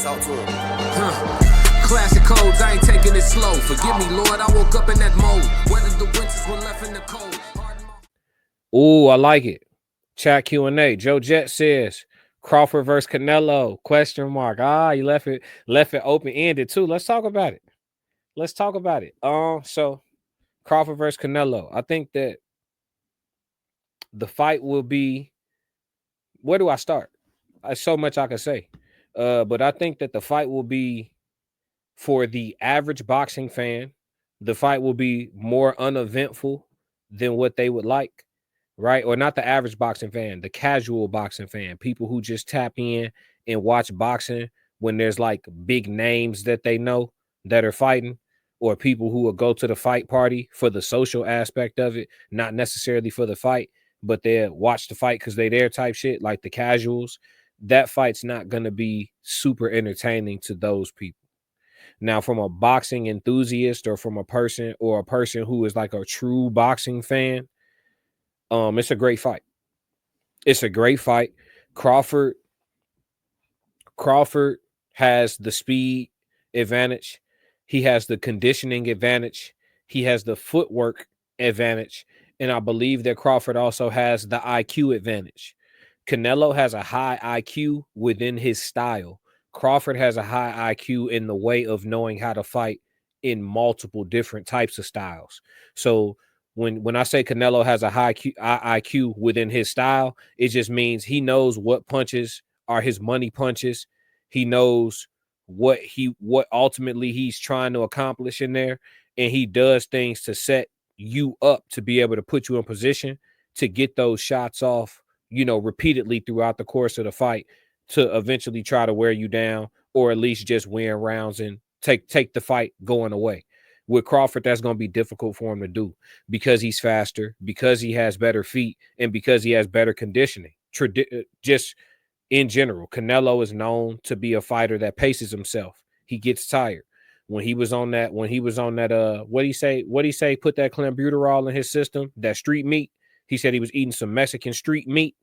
Talk to him. Classic codes, I ain't taking it slow. Forgive me, Lord, I woke up in that mode. Whether the winters were left in the cold. Ooh, I like it. Chat Q&A. Joe Jet says Crawford versus Canelo? Question mark. You left it open-ended too. Let's talk about it. So Crawford versus Canelo. I think that the fight will be. Where do I start? There's so much I can say. But I think that the fight will be, for the average boxing fan, the fight will be more uneventful than what they would like, right? Or not the average boxing fan, the casual boxing fan, people who just tap in and watch boxing when there's like big names that they know that are fighting, or people who will go to the fight party for the social aspect of it, not necessarily for the fight, but they'll watch the fight because they there type shit, like the casuals. That fight's not going to be super entertaining to those people. Now, from a boxing enthusiast, or from a person who is like a true boxing fan, it's a great fight. Crawford has the speed advantage. He has the conditioning advantage. He has the footwork advantage. And I believe that Crawford also has the IQ advantage. Canelo has a high IQ within his style. Crawford has a high IQ in the way of knowing how to fight in multiple different types of styles. So when I say Canelo has a high IQ within his style, it just means he knows what punches are his money punches. He knows what ultimately he's trying to accomplish in there, and he does things to set you up to be able to put you in position to get those shots off, repeatedly throughout the course of the fight, to eventually try to wear you down, or at least just win rounds and take the fight going away. With Crawford, that's going to be difficult for him to do because he's faster, because he has better feet, and because he has better conditioning. Just in general, Canelo is known to be a fighter that paces himself. He gets tired. When he was on that, what do you say? Put that clenbuterol in his system, that street meat. He said he was eating some Mexican street meat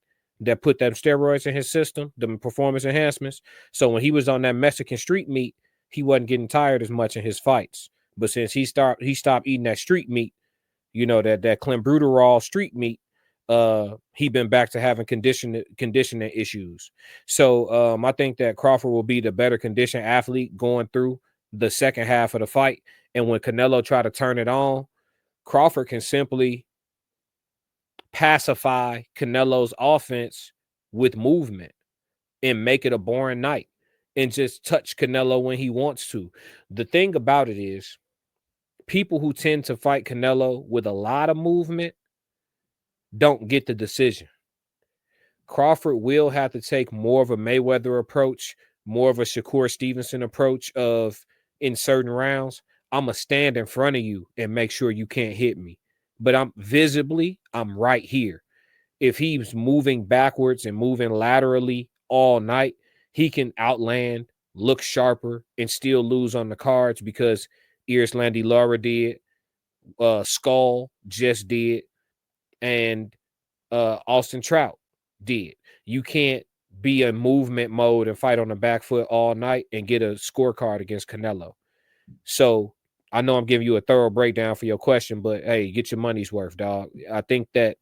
that put them steroids in his system, the performance enhancements. So when he was on that Mexican street meat, he wasn't getting tired as much in his fights. But since he stopped eating that street meat, that clenbuterol street meat, he been back to having conditioning issues. So I think that Crawford will be the better conditioned athlete going through the second half of the fight. And when Canelo try to turn it on, Crawford can simply pacify Canelo's offense with movement and make it a boring night and just touch Canelo when he wants to. The thing about it is, people who tend to fight Canelo with a lot of movement don't get the decision. Crawford will have to take more of a Mayweather approach, more of a Shakur Stevenson approach of, in certain rounds, I'm going to stand in front of you and make sure you can't hit me. But I'm right here. If he's moving backwards and moving laterally all night, he can outland, look sharper, and still lose on the cards, because Erislandy Lara did, Skull just did, and Austin Trout did. You can't be in movement mode and fight on the back foot all night and get a scorecard against Canelo. So I know I'm giving you a thorough breakdown for your question, but hey, get your money's worth, dog. I think that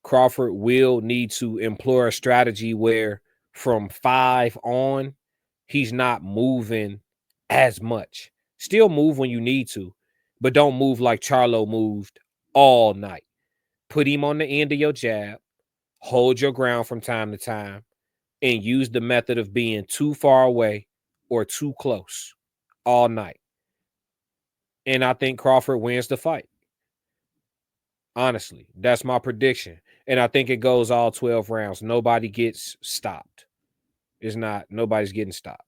Crawford will need to employ a strategy where from 5 on, he's not moving as much. Still move when you need to, but don't move like Charlo moved all night. Put him on the end of your jab, hold your ground from time to time, and use the method of being too far away or too close all night. And I think Crawford wins the fight. Honestly, that's my prediction. And I think it goes all 12 rounds. Nobody gets stopped. Nobody's getting stopped.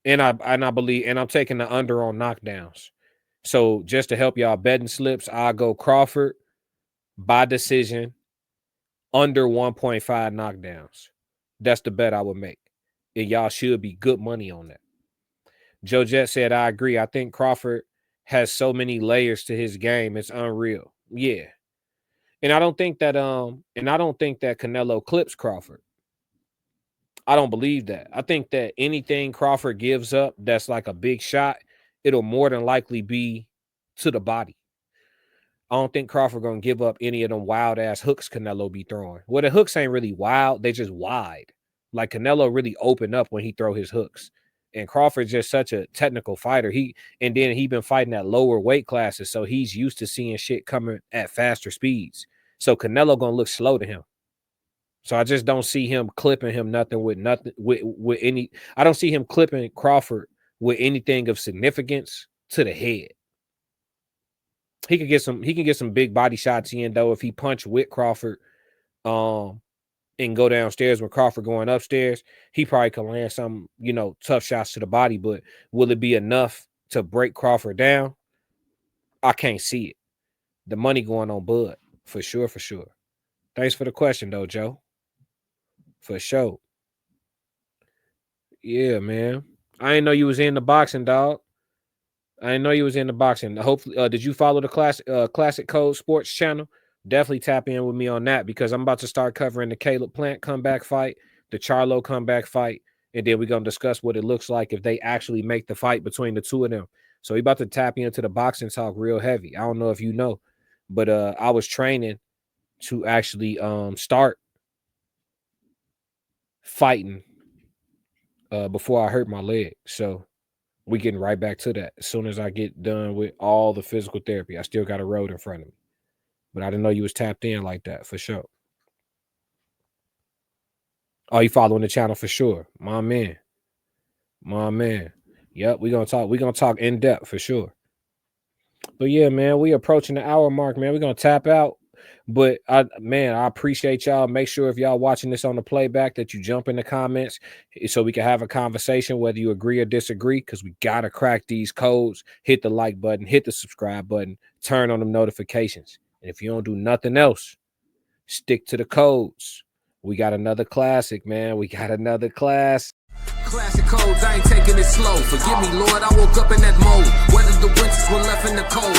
And I believe, and I'm taking the under on knockdowns. So just to help y'all betting slips, I'll go Crawford by decision, under 1.5 knockdowns. That's the bet I would make. And y'all should be good money on that. Joe Jet said, I agree. I think Crawford has so many layers to his game. It's unreal. Yeah. And I don't think that Canelo clips Crawford. I don't believe that. I think that anything Crawford gives up that's like a big shot, it'll more than likely be to the body. I don't think Crawford gonna give up any of them wild ass hooks Canelo be throwing. Well, the hooks ain't really wild; they just wide. Like Canelo really open up when he throw his hooks, and Crawford's just such a technical fighter. He been fighting at lower weight classes, so he's used to seeing shit coming at faster speeds. So Canelo gonna look slow to him. So I just don't see him clipping him with any. I don't see him clipping Crawford with anything of significance to the head. He can get some big body shots in though if he punch with Crawford, and go downstairs with Crawford going upstairs. He probably can land some, tough shots to the body, but will it be enough to break Crawford down? I can't see it. The money going on Bud for sure, for sure. Thanks for the question though, Joe. For sure. Yeah, man. I didn't know you was in the boxing, dog. I didn't know you was in the boxing. Hopefully, did you follow the Classic Code Sports channel? Definitely tap in with me on that because I'm about to start covering the Caleb Plant comeback fight, the Charlo comeback fight, and then we're gonna discuss what it looks like if they actually make the fight between the two of them. So we about to tap into the boxing talk real heavy. I don't know if you know, but I was training to actually start fighting before I hurt my leg. So we getting right back to that as soon as I get done with all the physical therapy. I still got a road in front of me, but I didn't know you was tapped in like that for sure. Oh, you following the channel for sure, my man. Yep, we gonna talk in depth for sure. But yeah, man, we approaching the hour mark, man. We're gonna tap out. But I appreciate y'all. Make sure if y'all watching this on the playback that you jump in the comments so we can have a conversation, whether you agree or disagree, because we gotta crack these codes. Hit the like button, hit the subscribe button, turn on them notifications. And if you don't do nothing else, stick to the codes. We got another classic, man. We got another class. Classic codes, I ain't taking it slow. Forgive me, Lord, I woke up in that mode. Weathered the winters, we're left in the cold.